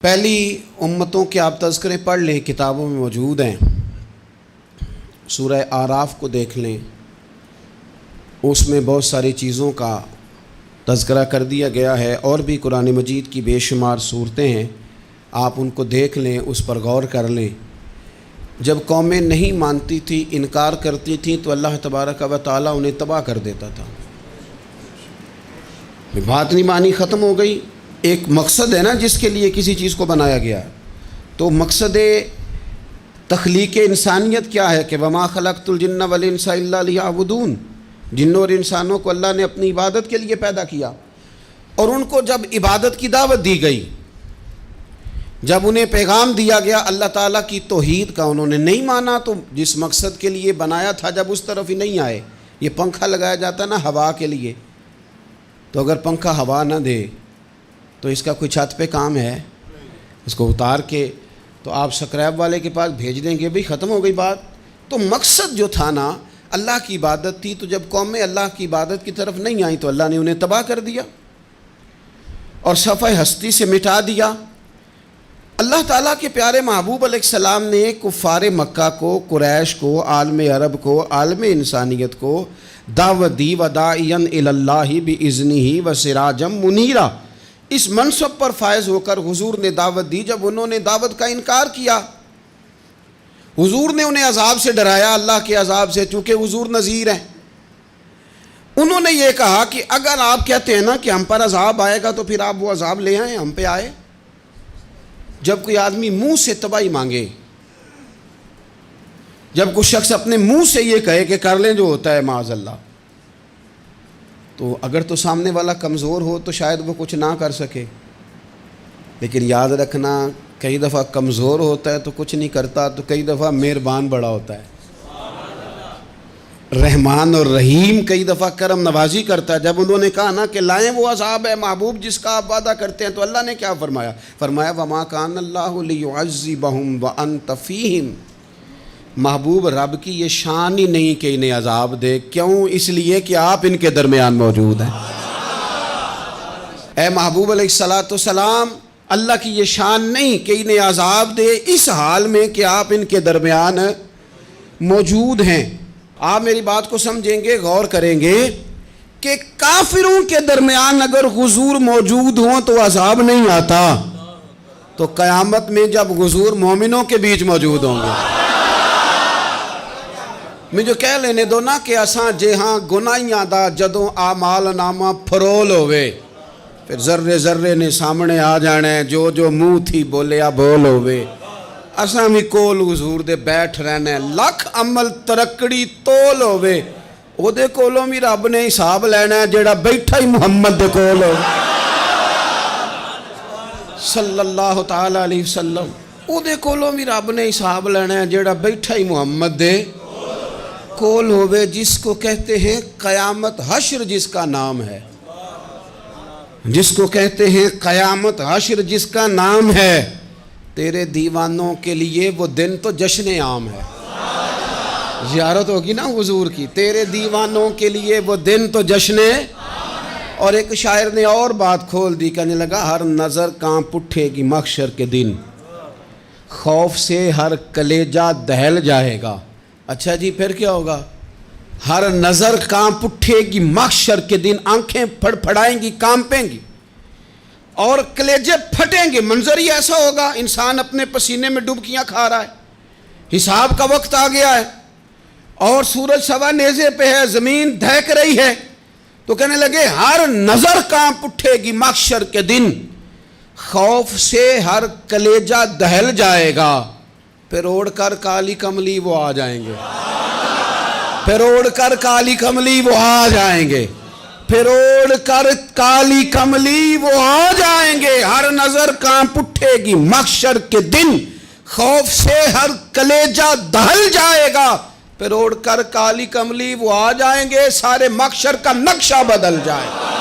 پہلی امتوں کے آپ تذکرے پڑھ لیں، کتابوں میں موجود ہیں۔ سورہ اعراف کو دیکھ لیں، اس میں بہت ساری چیزوں کا تذکرہ کر دیا گیا ہے، اور بھی قرآن مجید کی بے شمار صورتیں ہیں، آپ ان کو دیکھ لیں، اس پر غور کر لیں۔ جب قومیں نہیں مانتی تھی، انکار کرتی تھیں، تو اللہ تبارک و تعالیٰ انہیں تباہ کر دیتا تھا۔ بات نہیں مانی، ختم ہو گئی۔ ایک مقصد ہے نا جس کے لیے کسی چیز کو بنایا گیا، تو مقصد تخلیق انسانیت کیا ہے کہ وما خلقت الجن والانس الا لیعبدون، جنوں اور انسانوں کو اللہ نے اپنی عبادت کے لیے پیدا کیا، اور ان کو جب عبادت کی دعوت دی گئی، جب انہیں پیغام دیا گیا اللہ تعالیٰ کی توحید کا، انہوں نے نہیں مانا، تو جس مقصد کے لیے بنایا تھا جب اس طرف ہی نہیں آئے۔ یہ پنکھا لگایا جاتا نا ہوا کے لیے، تو اگر پنکھا ہوا نہ دے تو اس کا کوئی چھت پہ کام ہے؟ اس کو اتار کے تو آپ سکریب والے کے پاس بھیج دیں گے، بھئی ختم ہو گئی بات۔ تو مقصد جو تھا نا اللہ کی عبادت تھی، تو جب قومیں اللہ کی عبادت کی طرف نہیں آئیں تو اللہ نے انہیں تباہ کر دیا اور صفحہ ہستی سے مٹا دیا۔ اللہ تعالیٰ کے پیارے محبوب علیہ السلام نے کفار مکہ کو، قریش کو، عالم عرب کو، عالم انسانیت کو دعوت دی، وداعیا الی اللہ باذنہ وسراجا منیرا۔ اس منصب پر فائز ہو کر حضور نے دعوت دی۔ جب انہوں نے دعوت کا انکار کیا، حضور نے انہیں عذاب سے ڈرایا، اللہ کے عذاب سے، چونکہ حضور نذیر ہیں۔ انہوں نے یہ کہا کہ اگر آپ کہتے ہیں نا کہ ہم پر عذاب آئے گا تو پھر آپ وہ عذاب لے آئیں، ہم پہ آئے۔ جب کوئی آدمی منہ سے تباہی مانگے، جب کوئی شخص اپنے منہ سے یہ کہے کہ کر لیں جو ہوتا ہے معاذ اللہ، تو اگر تو سامنے والا کمزور ہو تو شاید وہ کچھ نہ کر سکے، لیکن یاد رکھنا کئی دفعہ کمزور ہوتا ہے تو کچھ نہیں کرتا، تو کئی دفعہ مہربان بڑا ہوتا ہے، رحمان اور رحیم کئی دفعہ کرم نوازی کرتا ہے۔ جب انہوں نے کہا نا کہ لائیں وہ عذاب ہے محبوب جس کا آپ وعدہ کرتے ہیں، تو اللہ نے کیا فرمایا؟ فرمایا وما کان اللہ لیعذبہم وانت فیہم۔ محبوب رب کی یہ شان ہی نہیں کہ انہیں عذاب دے، کیوں؟ اس لیے کہ آپ ان کے درمیان موجود ہیں۔ اے محبوب علیہ السلام، اللہ کی یہ شان نہیں کہ انہیں عذاب دے اس حال میں کہ آپ ان کے درمیان موجود ہیں۔ آپ میری بات کو سمجھیں گے، غور کریں گے کہ کافروں کے درمیان اگر حضور موجود ہوں تو عذاب نہیں آتا، تو قیامت میں جب حضور مومنوں کے بیچ موجود ہوں گے، میں جو کہہ لینے دو نا کہ اساں جے ہاں گناہیاں دا جدوں اعمال نامہ پھرول ہوئے، پھر ذرے ذرے نے سامنے آ جانا ہے، جو جو منہ تھی بولیا بول ہوئے، اساں بھی کول حضور دے بیٹھ رہنا ہے، لکھ عمل ترکڑی تول ہوئے، او دے کولوں بھی رب نے حساب لینا ہے جیڑا بیٹھا ہی محمد دے کول ہو صلی اللہ تعالی علیہ وسلم، او دے کولوں بھی رب نے حساب لینا ہے جیڑا بیٹھا ہی محمد دے کول ہوئے، جس کو کہتے ہیں قیامت حشر، جس کا نام ہے، جس کو کہتے ہیں قیامت حشر، جس کا نام ہے۔ تیرے دیوانوں کے لیے وہ دن تو جشن عام ہے، زیارت ہوگی نا حضور کی، تیرے دیوانوں کے لیے وہ دن تو جشن۔ اور ایک شاعر نے اور بات کھول دی، کہنے لگا ہر نظر کانپ اٹھے گی محشر کے دن، خوف سے ہر کلیجہ دہل جائے گا۔ اچھا جی پھر کیا ہوگا؟ ہر نظر کانپ اٹھے گی محشر کے دن، آنکھیں پھڑ پھڑائیں گی، کانپیں گی، اور کلیجے پھٹیں گے۔ منظر ہی ایسا ہوگا، انسان اپنے پسینے میں ڈبکیاں کھا رہا ہے، حساب کا وقت آ گیا ہے، اور سورج سوا نیزے پہ ہے، زمین دہک رہی ہے، تو کہنے لگے ہر نظر کانپ اٹھے گی محشر کے دن، خوف سے ہر کلیجہ دہل جائے گا، پھر اوڑھ کر کالی کملی وہ آ جائیں گے، پھر اوڑھ کر کالی کملی وہ آ جائیں گے، پھر اوڑھ کر کالی کملی وہ آ جائیں گے، ہر نظر کانپ اٹھے گی محشر کے دن، خوف سے ہر کلیجہ دہل جائے گا، پھر اوڑھ کر کالی کملی وہ آ جائیں گے، سارے محشر کا نقشہ بدل جائے گا۔